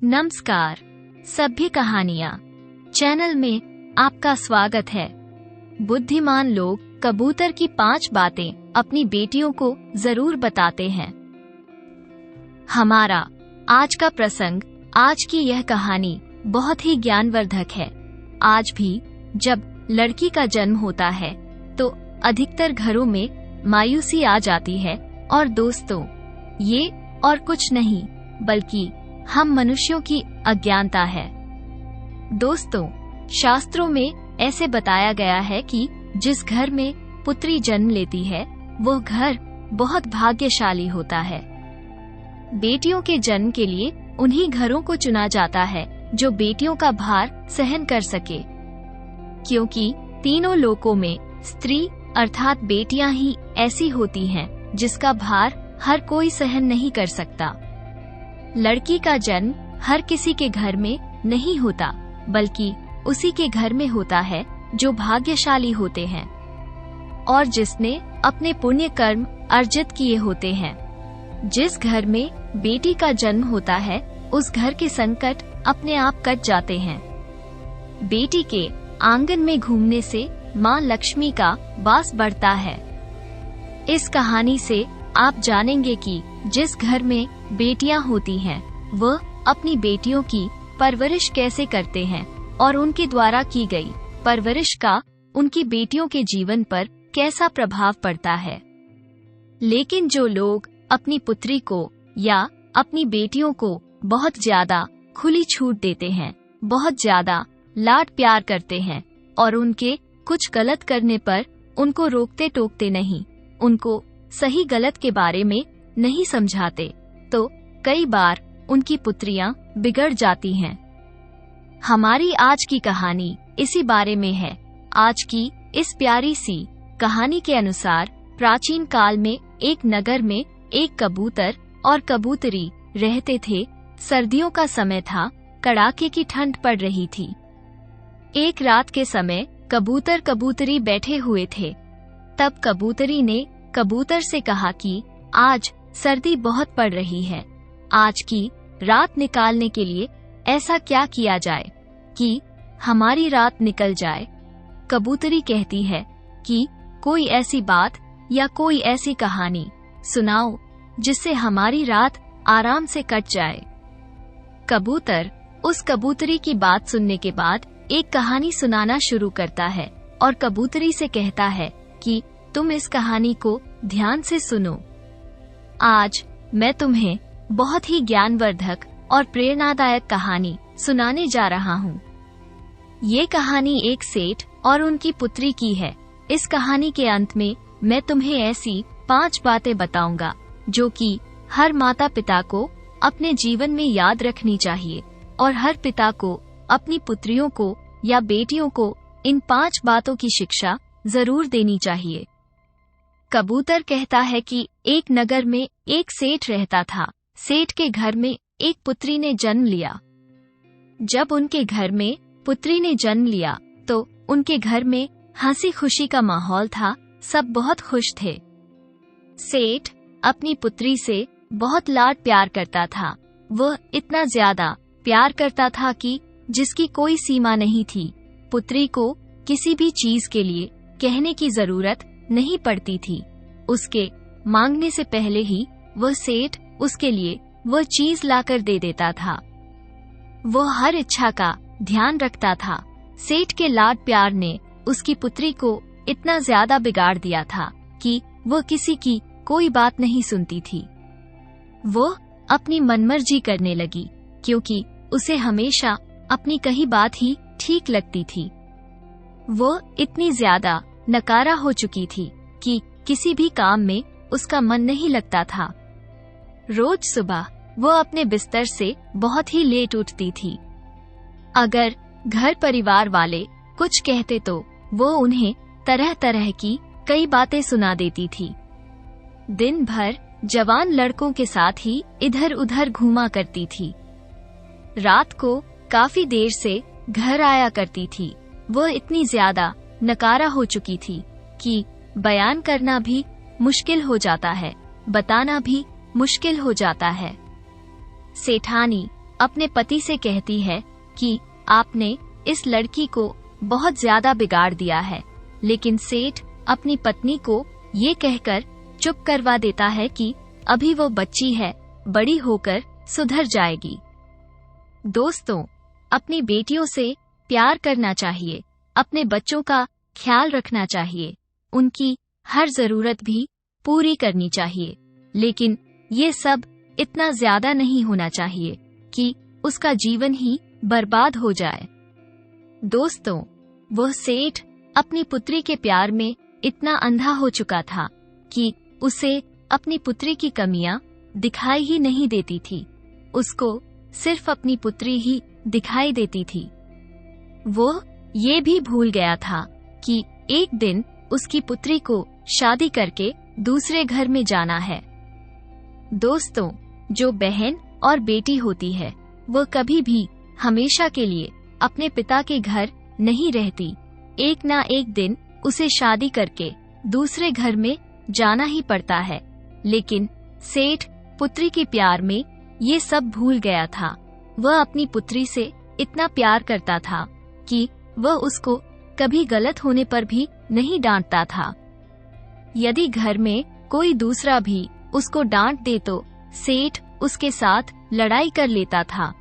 नमस्कार। सभ्य कहानियाँ चैनल में आपका स्वागत है। बुद्धिमान लोग कबूतर की 5 बातें अपनी बेटियों को जरूर बताते हैं। हमारा आज का प्रसंग, आज की यह कहानी बहुत ही ज्ञानवर्धक है। आज भी जब लड़की का जन्म होता है तो अधिकतर घरों में मायूसी आ जाती है और दोस्तों, ये और कुछ नहीं बल्कि हम मनुष्यों की अज्ञानता है। दोस्तों, शास्त्रों में ऐसे बताया गया है कि जिस घर में पुत्री जन्म लेती है वो घर बहुत भाग्यशाली होता है। बेटियों के जन्म के लिए उन्हीं घरों को चुना जाता है जो बेटियों का भार सहन कर सके, क्योंकि तीनों लोकों में स्त्री अर्थात बेटियां ही ऐसी होती हैं जिसका भार हर कोई सहन नहीं कर सकता। लड़की का जन्म हर किसी के घर में नहीं होता, बल्कि उसी के घर में होता है जो भाग्यशाली होते हैं और जिसने अपने पुण्य कर्म अर्जित किए होते हैं। जिस घर में बेटी का जन्म होता है उस घर के संकट अपने आप कट जाते हैं। बेटी के आंगन में घूमने से माँ लक्ष्मी का वास बढ़ता है। इस कहानी से आप जानेंगे कि जिस घर में बेटियां होती हैं, वह अपनी बेटियों की परवरिश कैसे करते हैं और उनके द्वारा की गई परवरिश का उनकी बेटियों के जीवन पर कैसा प्रभाव पड़ता है। लेकिन जो लोग अपनी पुत्री को या अपनी बेटियों को बहुत ज्यादा खुली छूट देते हैं, बहुत ज्यादा लाड प्यार करते हैं और उनके कुछ गलत करने पर उनको रोकते टोकते नहीं, उनको सही गलत के बारे में नहीं समझाते, तो कई बार उनकी पुत्रियां बिगड़ जाती हैं। हमारी आज की कहानी इसी बारे में है। आज की इस प्यारी सी कहानी के अनुसार प्राचीन काल में एक नगर में एक कबूतर और कबूतरी रहते थे। सर्दियों का समय था, कड़ाके की ठंड पड़ रही थी। एक रात के समय कबूतर कबूतरी बैठे हुए थे। तब कबूतरी ने कबूतर से कहा कि आज सर्दी बहुत पड़ रही है, आज की रात निकालने के लिए ऐसा क्या किया जाए कि हमारी रात निकल जाए। कबूतरी कहती है कि कोई ऐसी बात या कोई ऐसी कहानी सुनाओ जिससे हमारी रात आराम से कट जाए। कबूतर उस कबूतरी की बात सुनने के बाद एक कहानी सुनाना शुरू करता है और कबूतरी से कहता है कि तुम इस कहानी को ध्यान से सुनो। आज मैं तुम्हें बहुत ही ज्ञानवर्धक और प्रेरणादायक कहानी सुनाने जा रहा हूँ। ये कहानी एक सेठ और उनकी पुत्री की है। इस कहानी के अंत में मैं तुम्हें ऐसी 5 बातें बताऊंगा जो कि हर माता पिता को अपने जीवन में याद रखनी चाहिए और हर पिता को अपनी पुत्रियों को या बेटियों को इन 5 बातों की शिक्षा जरूर देनी चाहिए। कबूतर कहता है कि एक नगर में एक सेठ रहता था। सेठ के घर में एक पुत्री ने जन्म लिया। जब उनके घर में पुत्री ने जन्म लिया तो उनके घर में हंसी खुशी का माहौल था, सब बहुत खुश थे। सेठ अपनी पुत्री से बहुत लाड प्यार करता था। वह इतना ज्यादा प्यार करता था कि जिसकी कोई सीमा नहीं थी। पुत्री को किसी भी चीज के लिए कहने की जरूरत नहीं पड़ती थी। उसके मांगने से पहले ही वह सेठ उसके लिए वह चीज लाकर दे देता था। वह हर इच्छा का ध्यान रखता था। सेठ के लाड प्यार ने उसकी पुत्री को इतना ज्यादा बिगाड़ दिया था कि वह किसी की कोई बात नहीं सुनती थी। वह अपनी मनमर्जी करने लगी क्योंकि उसे हमेशा अपनी कही बात ही ठीक लगती थी। वह इतनी ज्यादा नकारा हो चुकी थी कि किसी भी काम में उसका मन नहीं लगता था। रोज सुबह वह अपने बिस्तर से बहुत ही लेट उठती थी। अगर घर परिवार वाले कुछ कहते तो वो उन्हें तरह तरह की कई बातें सुना देती थी। दिन भर जवान लड़कों के साथ ही इधर उधर घूमा करती थी। रात को काफी देर से घर आया करती थी। वह इतनी ज्यादा नकारा हो चुकी थी कि बयान करना भी मुश्किल हो जाता है, बताना भी मुश्किल हो जाता है। सेठानी अपने पति से कहती है कि आपने इस लड़की को बहुत ज्यादा बिगाड़ दिया है, लेकिन सेठ अपनी पत्नी को ये कहकर चुप करवा देता है कि अभी वो बच्ची है, बड़ी होकर सुधर जाएगी। दोस्तों, अपनी बेटियों से प्यार करना चाहिए, अपने बच्चों का ख्याल रखना चाहिए, उनकी हर जरूरत भी पूरी करनी चाहिए, लेकिन ये सब इतना ज्यादा नहीं होना चाहिए कि उसका जीवन ही बर्बाद हो जाए। दोस्तों, वह सेठ अपनी पुत्री के प्यार में इतना अंधा हो चुका था कि उसे अपनी पुत्री की कमियां दिखाई ही नहीं देती थी। उसको सिर्फ अपनी पुत्री ही दिखाई देती थी। वो ये भी भूल गया था कि एक दिन उसकी पुत्री को शादी करके दूसरे घर में जाना है। दोस्तों, जो बहन और बेटी होती है वह कभी भी हमेशा के लिए अपने पिता के घर नहीं रहती। एक ना एक दिन उसे शादी करके दूसरे घर में जाना ही पड़ता है। लेकिन सेठ पुत्री के प्यार में ये सब भूल गया था। वह अपनी पुत्री से इतना प्यार करता था कि वह उसको कभी गलत होने पर भी नहीं डांटता था। यदि घर में कोई दूसरा भी उसको डांट दे तो सेठ उसके साथ लड़ाई कर लेता था।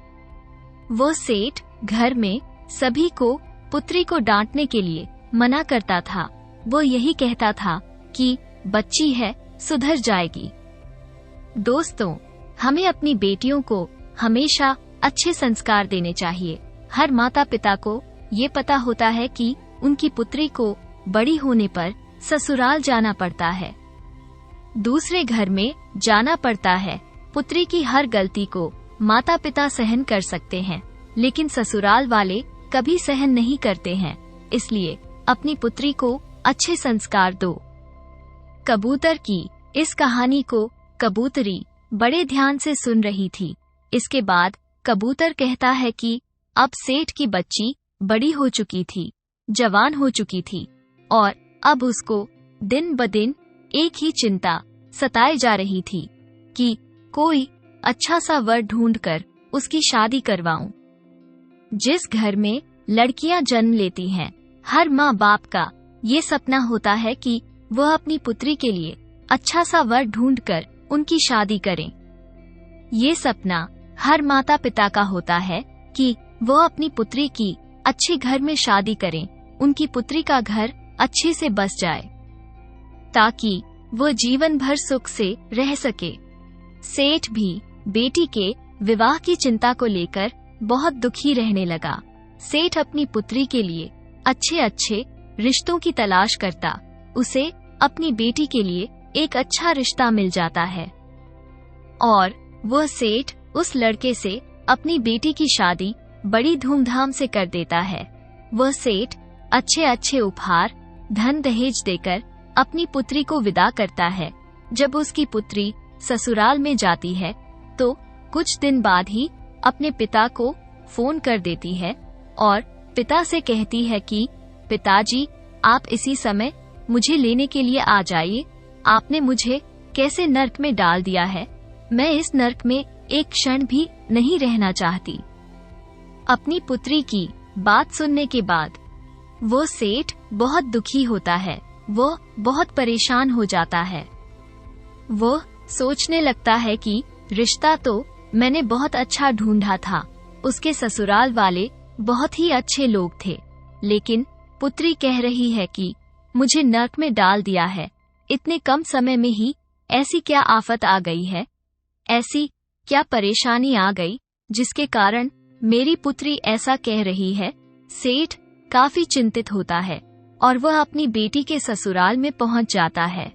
वो सेठ घर में सभी को पुत्री को डांटने के लिए मना करता था। वो यही कहता था कि बच्ची है, सुधर जाएगी। दोस्तों, हमें अपनी बेटियों को हमेशा अच्छे संस्कार देने चाहिए। हर माता पिता को ये पता होता है कि उनकी पुत्री को बड़ी होने पर ससुराल जाना पड़ता है, दूसरे घर में जाना पड़ता है। पुत्री की हर गलती को माता पिता सहन कर सकते हैं, लेकिन ससुराल वाले कभी सहन नहीं करते हैं। इसलिए अपनी पुत्री को अच्छे संस्कार दो। कबूतर की इस कहानी को कबूतरी बड़े ध्यान से सुन रही थी। इसके बाद कबूतर कहता है कि अब सेठ की बच्ची बड़ी हो चुकी थी, जवान हो चुकी थी, और अब उसको दिन ब दिन एक ही चिंता सताए जा रही थी कि कोई अच्छा सा वर ढूंढकर उसकी शादी करवाऊं। जिस घर में लड़कियां जन्म लेती हैं, हर माँ बाप का ये सपना होता है कि वह अपनी पुत्री के लिए अच्छा सा वर ढूंढकर उनकी शादी करें। ये सपना हर माता पिता का होता है कि वह अपनी पुत्री की अच्छे घर में शादी करें, उनकी पुत्री का घर अच्छे से बस जाए, ताकि वह जीवन भर सुख से रह सके। सेठ भी बेटी के विवाह की चिंता को लेकर बहुत दुखी रहने लगा। सेठ अपनी पुत्री के लिए अच्छे अच्छे रिश्तों की तलाश करता। उसे अपनी बेटी के लिए एक अच्छा रिश्ता मिल जाता है और वह सेठ उस लड़के से अपनी बेटी की शादी बड़ी धूमधाम से कर देता है। वह सेठ अच्छे अच्छे उपहार, धन दहेज देकर अपनी पुत्री को विदा करता है। जब उसकी पुत्री ससुराल में जाती है तो कुछ दिन बाद ही अपने पिता को फोन कर देती है और पिता से कहती है कि पिताजी, आप इसी समय मुझे लेने के लिए आ जाइए। आपने मुझे कैसे नर्क में डाल दिया है, मैं इस नर्क में एक क्षण भी नहीं रहना चाहती। अपनी पुत्री की बात सुनने के बाद वो सेठ बहुत दुखी होता है। वो बहुत परेशान हो जाता है। वो सोचने लगता है कि रिश्ता तो मैंने बहुत अच्छा ढूंढा था, उसके ससुराल वाले बहुत ही अच्छे लोग थे, लेकिन पुत्री कह रही है कि मुझे नर्क में डाल दिया है। इतने कम समय में ही ऐसी क्या आफत आ गई है, ऐसी क्या परेशानी आ गई जिसके कारण मेरी पुत्री ऐसा कह रही है। सेठ काफी चिंतित होता है और वह अपनी बेटी के ससुराल में पहुंच जाता है।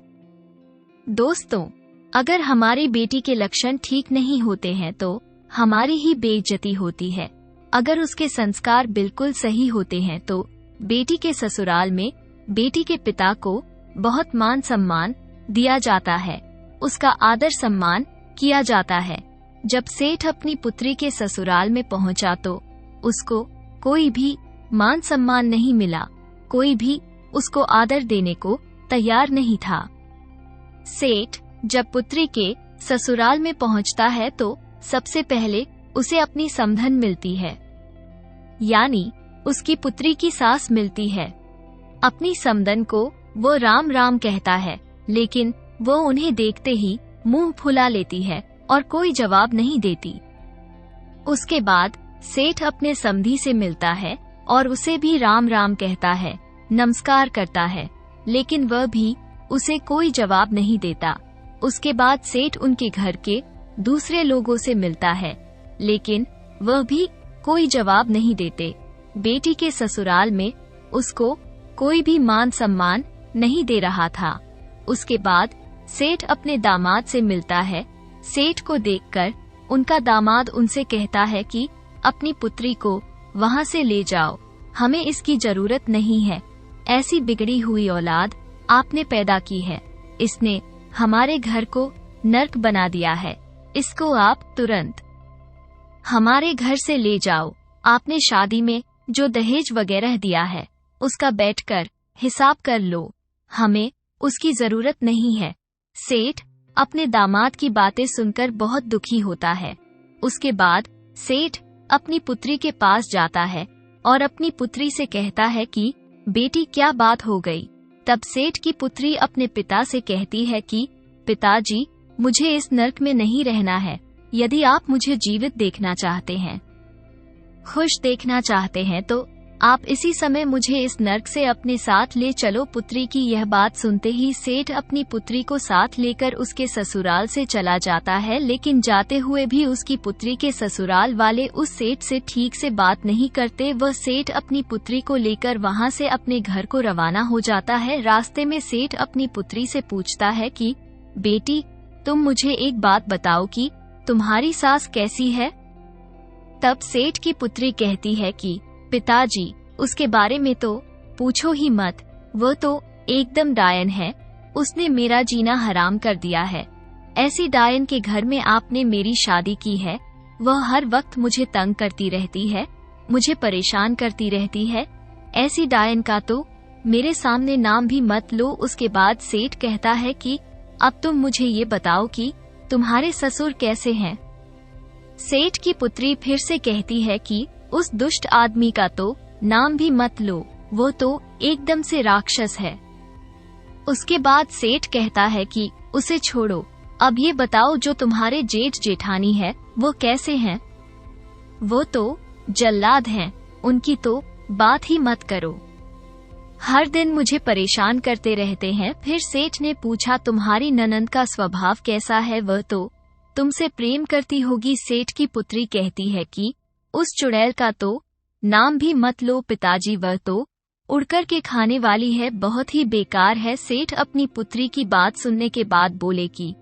दोस्तों, अगर हमारी बेटी के लक्षण ठीक नहीं होते हैं तो हमारी ही बेइज्जती होती है। अगर उसके संस्कार बिल्कुल सही होते हैं तो बेटी के ससुराल में बेटी के पिता को बहुत मान सम्मान दिया जाता है, उसका आदर सम्मान किया जाता है। जब सेठ अपनी पुत्री के ससुराल में पहुंचा तो उसको कोई भी मान सम्मान नहीं मिला, कोई भी उसको आदर देने को तैयार नहीं था। सेठ जब पुत्री के ससुराल में पहुंचता है तो सबसे पहले उसे अपनी समधन मिलती है, यानी उसकी पुत्री की सास मिलती है। अपनी समधन को वो राम राम कहता है, लेकिन वो उन्हें देखते ही मुंह फुला लेती है और कोई जवाब नहीं देती। उसके बाद सेठ अपने समधी से मिलता है और उसे भी राम राम कहता है, नमस्कार करता है, लेकिन वह भी उसे कोई जवाब नहीं देता। उसके बाद सेठ उनके घर के दूसरे लोगों से मिलता है, लेकिन वह भी कोई जवाब नहीं देते। बेटी के ससुराल में उसको कोई भी मान सम्मान नहीं दे रहा था। उसके बाद सेठ अपने दामाद से मिलता है। सेठ को देखकर उनका दामाद उनसे कहता है कि अपनी पुत्री को वहां से ले जाओ, हमें इसकी जरूरत नहीं है। ऐसी बिगड़ी हुई औलाद आपने पैदा की है, इसने हमारे घर को नर्क बना दिया है, इसको आप तुरंत हमारे घर से ले जाओ। आपने शादी में जो दहेज वगैरह दिया है उसका बैठकर हिसाब कर लो, हमें उसकी जरूरत नहीं है। सेठ अपने दामाद की बातें सुनकर बहुत दुखी होता है। उसके बाद सेठ अपनी पुत्री के पास जाता है और अपनी पुत्री से कहता है कि बेटी क्या बात हो गई। तब सेठ की पुत्री अपने पिता से कहती है कि पिताजी, मुझे इस नर्क में नहीं रहना है। यदि आप मुझे जीवित देखना चाहते हैं, खुश देखना चाहते हैं, तो आप इसी समय मुझे इस नर्क से अपने साथ ले चलो। पुत्री की यह बात सुनते ही सेठ अपनी पुत्री को साथ लेकर उसके ससुराल से चला जाता है, लेकिन जाते हुए भी उसकी पुत्री के ससुराल वाले उस सेठ से ठीक से बात नहीं करते। वह सेठ अपनी पुत्री को लेकर वहां से अपने घर को रवाना हो जाता है। रास्ते में सेठ अपनी पुत्री से पूछता है कि बेटी, तुम मुझे एक बात बताओ कि तुम्हारी सास कैसी है। तब सेठ की पुत्री कहती है कि पिताजी, उसके बारे में तो पूछो ही मत, वो तो एकदम डायन है, उसने मेरा जीना हराम कर दिया है। ऐसी डायन के घर में आपने मेरी शादी की है। वह हर वक्त मुझे तंग करती रहती है, मुझे परेशान करती रहती है। ऐसी डायन का तो मेरे सामने नाम भी मत लो। उसके बाद सेठ कहता है कि अब तुम मुझे ये बताओ कि तुम्हारे ससुर कैसे हैं। सेठ की पुत्री फिर से कहती है कि उस दुष्ट आदमी का तो नाम भी मत लो, वो तो एकदम से राक्षस है। उसके बाद सेठ कहता है कि उसे छोड़ो, अब ये बताओ जो तुम्हारे जेठ जेठानी है वो कैसे हैं। वो तो जल्लाद हैं, उनकी तो बात ही मत करो, हर दिन मुझे परेशान करते रहते हैं। फिर सेठ ने पूछा तुम्हारी ननंद का स्वभाव कैसा है, वह तो तुमसे प्रेम करती होगी। सेठ की पुत्री कहती है कि उस चुड़ैल का तो नाम भी मत लो पिताजी, वह तो उड़कर के खाने वाली है, बहुत ही बेकार है। सेठ अपनी पुत्री की बात सुनने के बाद बोले कि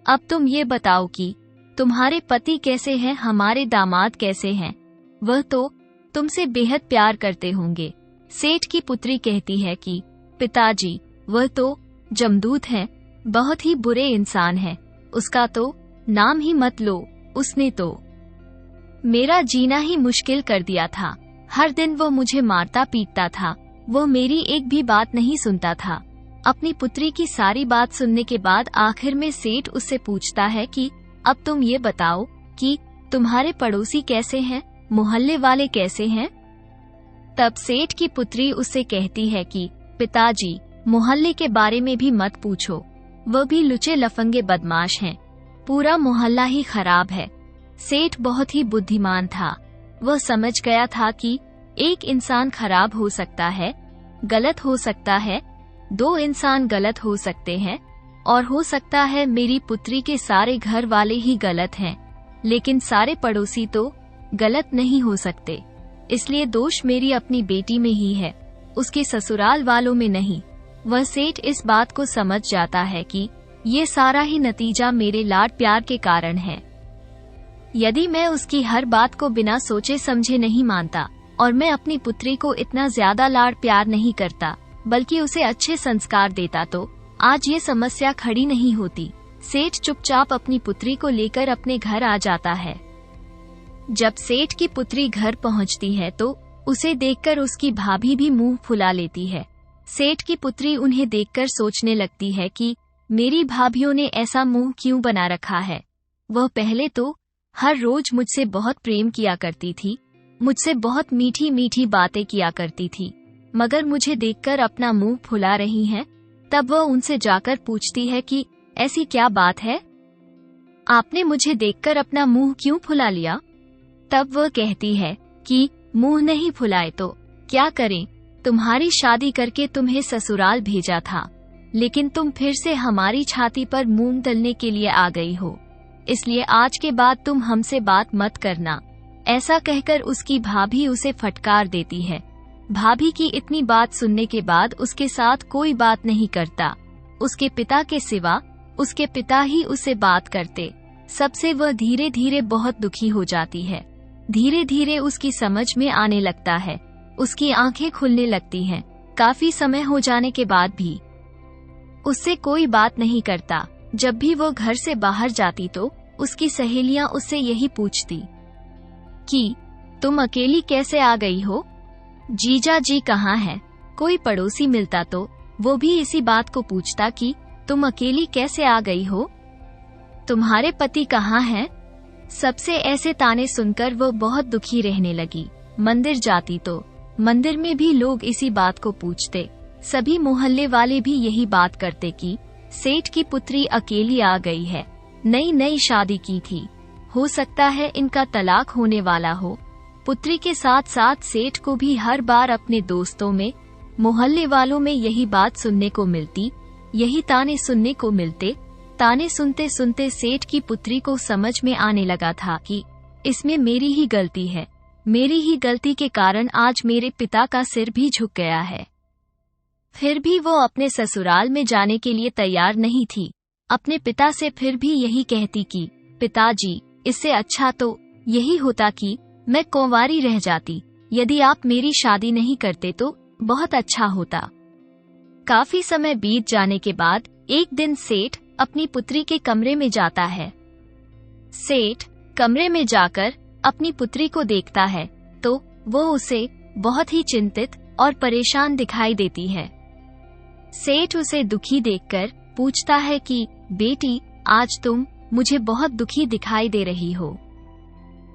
अब तुम ये बताओ कि तुम्हारे पति कैसे हैं, हमारे दामाद कैसे हैं, वह तो तुमसे बेहद प्यार करते होंगे। सेठ की पुत्री कहती है कि पिताजी, वह तो जमदूत हैं, बहुत ही बुरे इंसान हैं, उसका तो नाम ही मत लो, उसने तो मेरा जीना ही मुश्किल कर दिया था। हर दिन वो मुझे मारता पीटता था, वो मेरी एक भी बात नहीं सुनता था। अपनी पुत्री की सारी बात सुनने के बाद आखिर में सेठ उससे पूछता है कि अब तुम ये बताओ कि तुम्हारे पड़ोसी कैसे हैं, मोहल्ले वाले कैसे हैं। तब सेठ की पुत्री उससे कहती है कि पिताजी, मोहल्ले के बारे में भी मत पूछो, वह भी लुचे लफंगे बदमाश हैं, पूरा मोहल्ला ही खराब है। सेठ बहुत ही बुद्धिमान था, वह समझ गया था कि एक इंसान खराब हो सकता है, गलत हो सकता है, दो इंसान गलत हो सकते हैं, और हो सकता है मेरी पुत्री के सारे घर वाले ही गलत हैं, लेकिन सारे पड़ोसी तो गलत नहीं हो सकते। इसलिए दोष मेरी अपनी बेटी में ही है, उसके ससुराल वालों में नहीं। वह सेठ इस बात को समझ जाता है कि ये सारा ही नतीजा मेरे लाड प्यार के कारण है। यदि मैं उसकी हर बात को बिना सोचे समझे नहीं मानता और मैं अपनी पुत्री को इतना ज्यादा लाड प्यार नहीं करता, बल्कि उसे अच्छे संस्कार देता, तो आज ये समस्या खड़ी नहीं होती। सेठ चुपचाप अपनी पुत्री को लेकर अपने घर आ जाता है। जब सेठ की पुत्री घर पहुंचती है तो उसे देखकर उसकी भाभी भी मुंह फुला लेती है। सेठ की पुत्री उन्हें देखकर सोचने लगती है कि मेरी भाभीयों ने ऐसा मुंह क्यों बना रखा है। वह पहले तो हर रोज मुझसे बहुत प्रेम किया करती थी, मुझसे बहुत मीठी मीठी बातें किया करती थी, मगर मुझे देखकर अपना मुंह फुला रही हैं। तब वह उनसे जाकर पूछती है कि ऐसी क्या बात है, आपने मुझे देखकर अपना मुंह क्यों फुला लिया? तब वह कहती है कि मुंह नहीं फुलाए तो क्या करें, तुम्हारी शादी करके तुम्हें ससुराल भेजा था, लेकिन तुम फिर से हमारी छाती पर मूंग दलने के लिए आ गई हो, इसलिए आज के बाद तुम हमसे बात मत करना। ऐसा कहकर उसकी भाभी उसे फटकार देती है। भाभी की इतनी बात सुनने के बाद उसके साथ कोई बात नहीं करता। उसके पिता के सिवा उसके पिता ही उससे बात करते। सबसे वह धीरे धीरे बहुत दुखी हो जाती है। धीरे धीरे उसकी समझ में आने लगता है, उसकी आंखें खुलने लगती हैं। काफी समय हो जाने के बाद भी उससे कोई बात नहीं करता। जब भी वो घर से बाहर जाती तो उसकी सहेलियां उससे यही पूछती कि तुम अकेली कैसे आ गई हो, जीजा जी कहाँ हैं? कोई पड़ोसी मिलता तो वो भी इसी बात को पूछता कि तुम अकेली कैसे आ गई हो, तुम्हारे पति कहाँ हैं? सबसे ऐसे ताने सुनकर वो बहुत दुखी रहने लगी। मंदिर जाती तो मंदिर में भी लोग इसी बात को पूछते। सभी मोहल्ले वाले भी यही बात करते कि सेठ की पुत्री अकेली आ गई है, नई नई शादी की थी, हो सकता है इनका तलाक होने वाला हो। पुत्री के साथ साथ सेठ को भी हर बार अपने दोस्तों में, मोहल्ले वालों में यही बात सुनने को मिलती, यही ताने सुनने को मिलते। ताने सुनते सुनते सेठ की पुत्री को समझ में आने लगा था कि इसमें मेरी ही गलती है, मेरी ही गलती के कारण आज मेरे पिता का सिर भी झुक गया है। फिर भी वो अपने ससुराल में जाने के लिए तैयार नहीं थी। अपने पिता से फिर भी यही कहती कि पिताजी, इससे अच्छा तो यही होता कि मैं कुंवारी रह जाती, यदि आप मेरी शादी नहीं करते तो बहुत अच्छा होता। काफी समय बीत जाने के बाद एक दिन सेठ अपनी पुत्री के कमरे में जाता है। सेठ कमरे में जाकर अपनी पुत्री को देखता है तो वो उसे बहुत ही चिंतित और परेशान दिखाई देती है। सेठ उसे दुखी देखकर पूछता है कि बेटी, आज तुम मुझे बहुत दुखी दिखाई दे रही हो।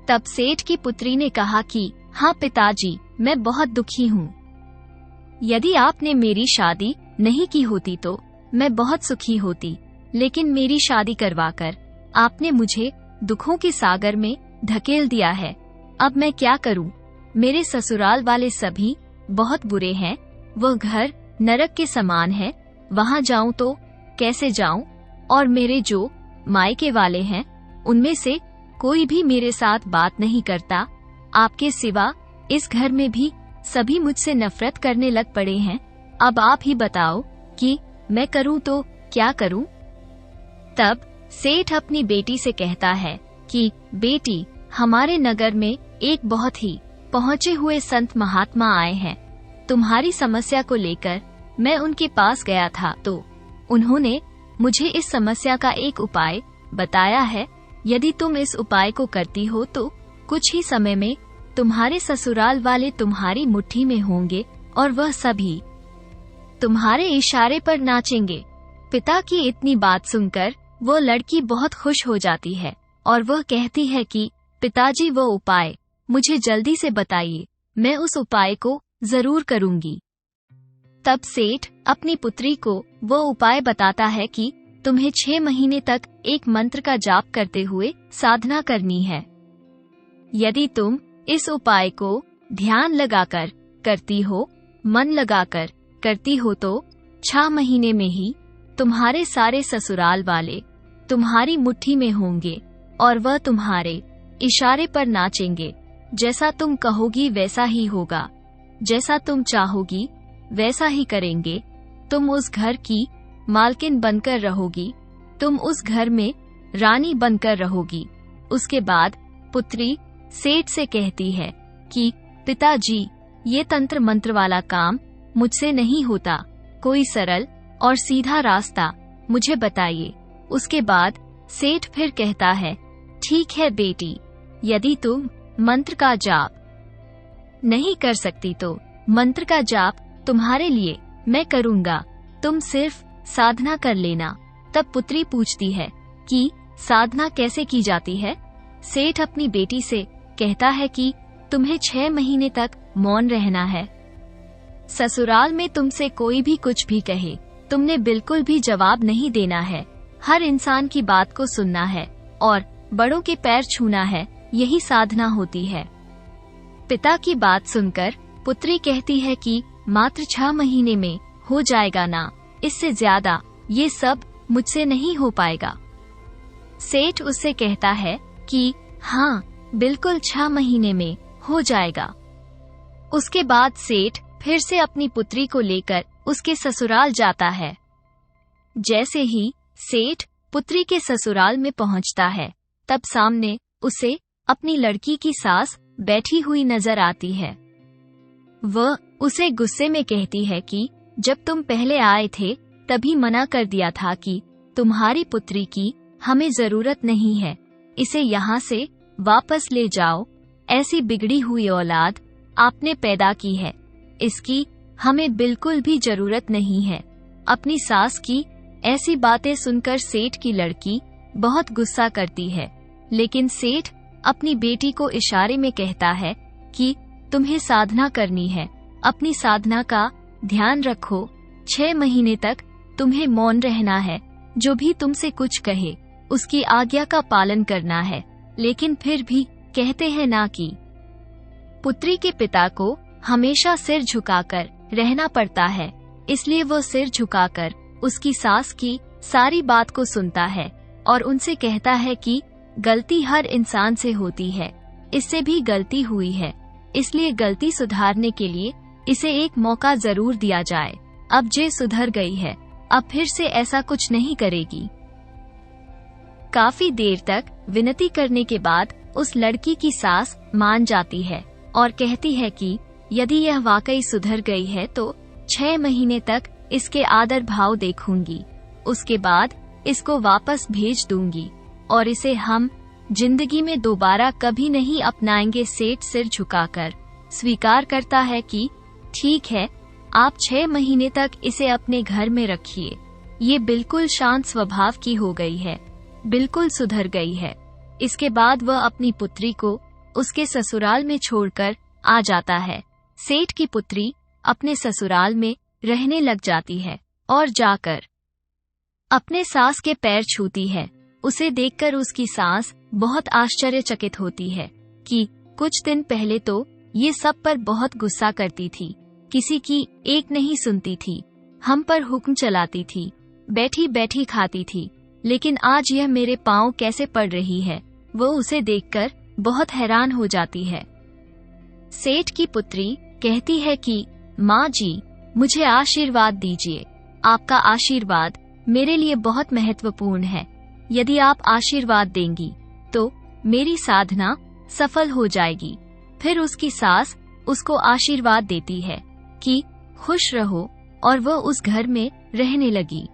तब सेठ की पुत्री ने कहा कि हाँ पिताजी, मैं बहुत दुखी हूँ। यदि आपने मेरी शादी नहीं की होती तो मैं बहुत सुखी होती, लेकिन मेरी शादी करवाकर आपने मुझे दुखों के सागर में धकेल दिया है। अब मैं क्या करूं? मेरे ससुराल वाले सभी बहुत बुरे हैं, वह घर नरक के समान है, वहां जाऊं तो कैसे जाऊं? और मेरे जो मायके वाले हैं उनमें से कोई भी मेरे साथ बात नहीं करता। आपके सिवा इस घर में भी सभी मुझसे नफरत करने लग पड़े हैं। अब आप ही बताओ कि मैं करूं तो क्या करूं? तब सेठ अपनी बेटी से कहता है कि बेटी, हमारे नगर में एक बहुत ही पहुंचे हुए संत महात्मा आए हैं। तुम्हारी समस्या को लेकर मैं उनके पास गया था तो उन्होंने मुझे इस समस्या का एक उपाय बताया है। यदि तुम इस उपाय को करती हो तो कुछ ही समय में तुम्हारे ससुराल वाले तुम्हारी मुट्ठी में होंगे और वह सभी तुम्हारे इशारे पर नाचेंगे। पिता की इतनी बात सुनकर वो लड़की बहुत खुश हो जाती है और वह कहती है कि पिताजी, वो उपाय मुझे जल्दी से बताइए, मैं उस उपाय को जरूर करूंगी। तब सेठ अपनी पुत्री को वो उपाय बताता है कि तुम्हें 6 महीने तक एक मंत्र का जाप करते हुए साधना करनी है। यदि तुम इस उपाय को ध्यान लगाकर करती हो, मन लगाकर करती हो तो 6 महीने में ही तुम्हारे सारे ससुराल वाले तुम्हारी मुट्ठी में होंगे और वह तुम्हारे इशारे पर नाचेंगे। जैसा तुम कहोगी वैसा ही होगा, जैसा तुम चाहोगी वैसा ही करेंगे। तुम उस घर की मालकिन बनकर रहोगी, तुम उस घर में रानी बनकर रहोगी। उसके बाद पुत्री सेठ से कहती है कि पिताजी, ये तंत्र मंत्र वाला काम मुझसे नहीं होता, कोई सरल और सीधा रास्ता मुझे बताइए। उसके बाद सेठ फिर कहता है, ठीक है बेटी, यदि तुम मंत्र का जाप नहीं कर सकती तो मंत्र का जाप तुम्हारे लिए मैं करूँगा, तुम सिर्फ साधना कर लेना। तब पुत्री पूछती है कि साधना कैसे की जाती है? सेठ अपनी बेटी से कहता है कि तुम्हें 6 महीने तक मौन रहना है। ससुराल में तुमसे कोई भी कुछ भी कहे, तुमने बिल्कुल भी जवाब नहीं देना है। हर इंसान की बात को सुनना है और बड़ों के पैर छूना है, यही साधना होती है। पिता की बात सुनकर पुत्री कहती है कि मात्र 6 महीने में हो जाएगा ना, इससे ज्यादा ये सब मुझसे नहीं हो पाएगा। सेठ उससे कहता है कि हाँ, बिल्कुल 6 महीने में हो जाएगा। उसके बाद सेठ फिर से अपनी पुत्री को लेकर उसके ससुराल जाता है। जैसे ही सेठ पुत्री के ससुराल में पहुंचता है, तब सामने उसे अपनी लड़की की सास बैठी हुई नजर आती है। वह उसे गुस्से में कहती है कि जब तुम पहले आए थे तभी मना कर दिया था कि तुम्हारी पुत्री की हमें जरूरत नहीं है, इसे यहाँ से वापस ले जाओ। ऐसी बिगड़ी हुई औलाद आपने पैदा की है, इसकी हमें बिल्कुल भी जरूरत नहीं है। अपनी सास की ऐसी बातें सुनकर सेठ की लड़की बहुत गुस्सा करती है, लेकिन सेठ अपनी बेटी को इशारे में कहता है कि तुम्हें साधना करनी है, अपनी साधना का ध्यान रखो। 6 महीने तक तुम्हें मौन रहना है, जो भी तुमसे कुछ कहे उसकी आज्ञा का पालन करना है, लेकिन फिर भी कहते हैं ना कि। पुत्री के पिता को हमेशा सिर झुकाकर रहना पड़ता है, इसलिए वो सिर झुकाकर उसकी सास की सारी बात को सुनता है और उनसे कहता है कि गलती हर इंसान से होती है, इससे भी गलती हुई है, इसलिए गलती सुधारने के लिए इसे एक मौका जरूर दिया जाए। अब जे सुधर गई है, अब फिर से ऐसा कुछ नहीं करेगी। काफी देर तक विनती करने के बाद उस लड़की की सास मान जाती है और कहती है कि यदि यह वाकई सुधर गई है तो 6 महीने तक इसके आदर भाव देखूंगी, उसके बाद इसको वापस भेज दूंगी और इसे हम जिंदगी में दोबारा कभी नहीं अपनाएंगे। सेठ सिर झुकाकर स्वीकार करता है कि ठीक है, आप 6 महीने तक इसे अपने घर में रखिए। ये बिल्कुल शांत स्वभाव की हो गई है, बिल्कुल सुधर गई है। इसके बाद वह अपनी पुत्री को उसके ससुराल में छोड़कर आ जाता है। सेठ की पुत्री अपने ससुराल में रहने लग जाती है और जाकर अपने सास के पैर छूती है। उसे देखकर उसकी सास बहुत आश्चर्यचकित होती है कि कुछ दिन पहले तो ये सब पर बहुत गुस्सा करती थी, किसी की एक नहीं सुनती थी, हम पर हुक्म चलाती थी, बैठी बैठी खाती थी, लेकिन आज यह मेरे पांव कैसे पड़ रही है। वो उसे देखकर बहुत हैरान हो जाती है। सेठ की पुत्री कहती है कि माँ जी, मुझे आशीर्वाद दीजिए, आपका आशीर्वाद मेरे लिए बहुत महत्वपूर्ण है। यदि आप आशीर्वाद देंगी तो मेरी साधना सफल हो जाएगी। फिर उसकी सास उसको आशीर्वाद देती है कि खुश रहो, और वह उस घर में रहने लगी।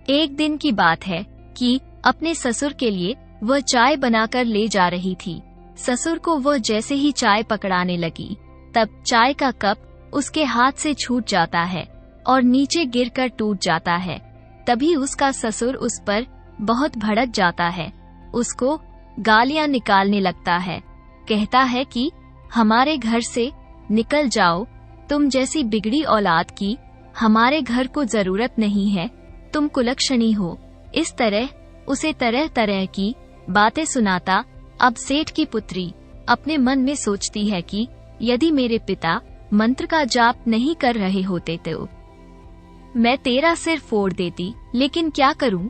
एक दिन की बात है कि अपने ससुर के लिए वह चाय बनाकर ले जा रही थी। ससुर को वह जैसे ही चाय पकड़ाने लगी, तब चाय का कप उसके हाथ से छूट जाता है और नीचे गिरकर टूट जाता है। तभी उसका ससुर उस पर बहुत भड़क जाता है, उसको गालियां निकालने लगता है, कहता है कि हमारे घर से निकल जाओ, तुम जैसी बिगड़ी औलाद की हमारे घर को जरूरत नहीं है, तुम कुलक्षणी हो। इस तरह उसे तरह तरह की बातें सुनाता। अब सेठ की पुत्री अपने मन में सोचती है कि यदि मेरे पिता मंत्र का जाप नहीं कर रहे होते तो मैं तेरा सिर फोड़ देती, लेकिन क्या करूं?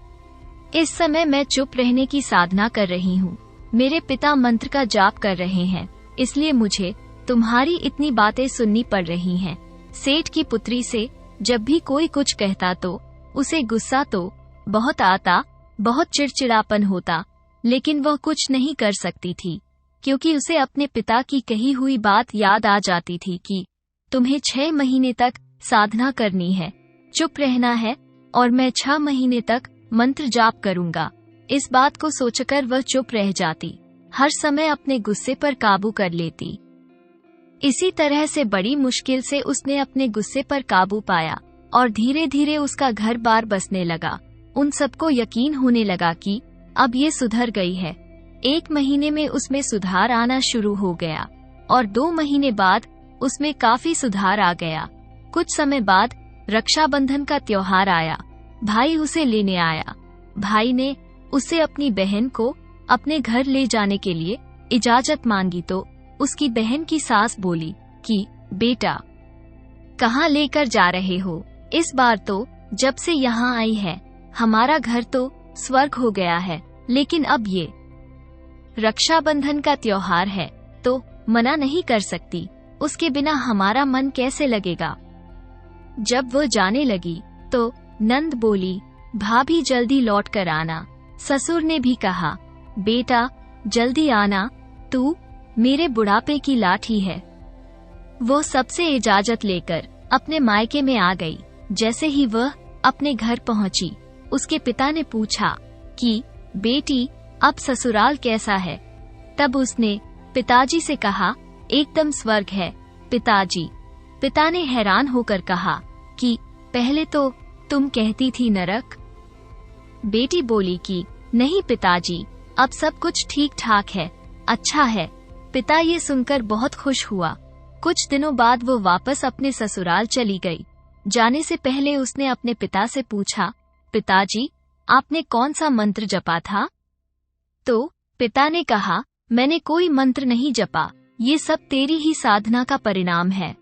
इस समय मैं चुप रहने की साधना कर रही हूं। मेरे पिता मंत्र का जाप कर रहे हैं, इसलिए मुझे तुम्हारी इतनी बातें सुननी पड़ रही हैं। सेठ की पुत्री से जब भी कोई कुछ कहता तो उसे गुस्सा तो बहुत आता, बहुत चिड़चिड़ापन होता, लेकिन वह कुछ नहीं कर सकती थी, क्योंकि उसे अपने पिता की कही हुई बात याद आ जाती थी कि तुम्हें 6 महीने तक साधना करनी है, चुप रहना है, और मैं 6 महीने तक मंत्र जाप करूंगा। इस बात को सोचकर वह चुप रह जाती, हर समय अपने गुस्से पर काबू कर लेती। इसी तरह से बड़ी मुश्किल से उसने अपने गुस्से पर काबू पाया और धीरे धीरे उसका घर बार बसने लगा। उन सबको यकीन होने लगा कि अब ये सुधर गई है। 1 महीने में उसमें सुधार आना शुरू हो गया और 2 महीने बाद उसमें काफी सुधार आ गया। कुछ समय बाद रक्षाबंधन का त्योहार आया। भाई उसे लेने आया। भाई ने उससे अपनी बहन को अपने घर ले जाने के लिए इजाजत मांगी तो उसकी बहन की सास बोली कि बेटा, कहाँ लेकर जा रहे हो? इस बार तो जब से यहाँ आई है हमारा घर तो स्वर्ग हो गया है, लेकिन अब ये रक्षाबंधन का त्योहार है तो मना नहीं कर सकती, उसके बिना हमारा मन कैसे लगेगा। जब वो जाने लगी तो नंद बोली, भाभी जल्दी लौट कर आना। ससुर ने भी कहा, बेटा जल्दी आना, तू मेरे बुढ़ापे की लाठी है। वो सबसे इजाजत लेकर अपने मायके में आ गई। जैसे ही वह अपने घर पहुंची, उसके पिता ने पूछा कि बेटी अब ससुराल कैसा है? तब उसने पिताजी से कहा, एकदम स्वर्ग है पिताजी। पिता ने हैरान होकर कहा कि पहले तो तुम कहती थी नरक। बेटी बोली कि नहीं पिताजी, अब सब कुछ ठीक ठाक है, अच्छा है। पिता ये सुनकर बहुत खुश हुआ। कुछ दिनों बाद वो वापस अपने ससुराल चली गई। जाने से पहले उसने अपने पिता से पूछा, पिताजी आपने कौन सा मंत्र जपा था? तो पिता ने कहा, मैंने कोई मंत्र नहीं जपा, ये सब तेरी ही साधना का परिणाम है।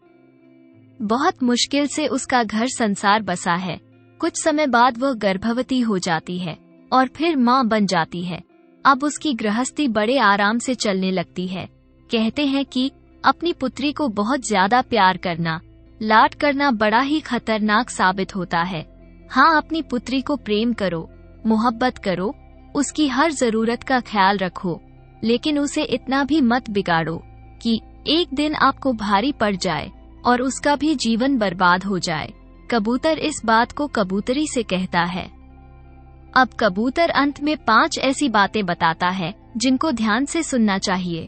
बहुत मुश्किल से उसका घर संसार बसा है। कुछ समय बाद वह गर्भवती हो जाती है और फिर माँ बन जाती है। अब उसकी गृहस्थी बड़े आराम से चलने लगती है। कहते हैं कि अपनी पुत्री को बहुत ज्यादा प्यार करना, लाड करना बड़ा ही खतरनाक साबित होता है। हाँ, अपनी पुत्री को प्रेम करो, मोहब्बत करो, उसकी हर जरूरत का ख्याल रखो, लेकिन उसे इतना भी मत बिगाड़ो कि एक दिन आपको भारी पड़ जाए और उसका भी जीवन बर्बाद हो जाए। कबूतर इस बात को कबूतरी से कहता है। अब कबूतर अंत में 5 ऐसी बातें बताता है जिनको ध्यान से सुनना चाहिए।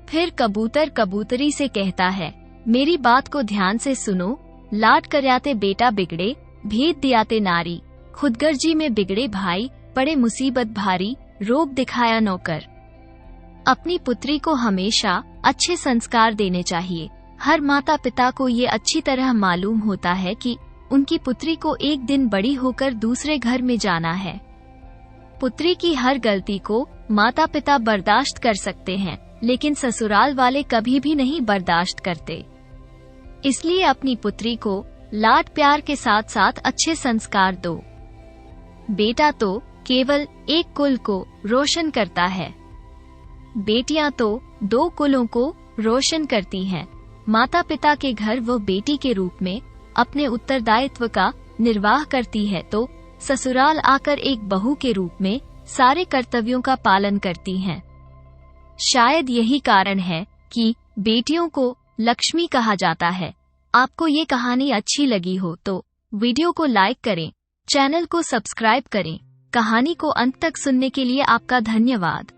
फिर कबूतर कबूतरी से कहता है, मेरी बात को ध्यान से सुनो। लाड करयाते बेटा बिगड़े, भेद दियाते नारी, खुदगर्जी में बिगड़े भाई, पड़े मुसीबत भारी, रोब दिखाया नौकर। अपनी पुत्री को हमेशा अच्छे संस्कार देने चाहिए। हर माता पिता को ये अच्छी तरह मालूम होता है कि उनकी पुत्री को एक दिन बड़ी होकर दूसरे घर में जाना है। पुत्री की हर गलती को माता पिता बर्दाश्त कर सकते हैं, लेकिन ससुराल वाले कभी भी नहीं बर्दाश्त करते। इसलिए अपनी पुत्री को लाड प्यार के साथ साथ अच्छे संस्कार दो। बेटा तो केवल एक कुल को रोशन करता है, बेटियां तो 2 कुलों को रोशन करती हैं। माता पिता के घर वो बेटी के रूप में अपने उत्तरदायित्व का निर्वाह करती है तो ससुराल आकर एक बहू के रूप में सारे कर्तव्यों का पालन करती हैं। शायद यही कारण है कि बेटियों को लक्ष्मी कहा जाता है। आपको ये कहानी अच्छी लगी हो तो वीडियो को लाइक करें, चैनल को सब्सक्राइब करें। कहानी को अंत तक सुनने के लिए आपका धन्यवाद।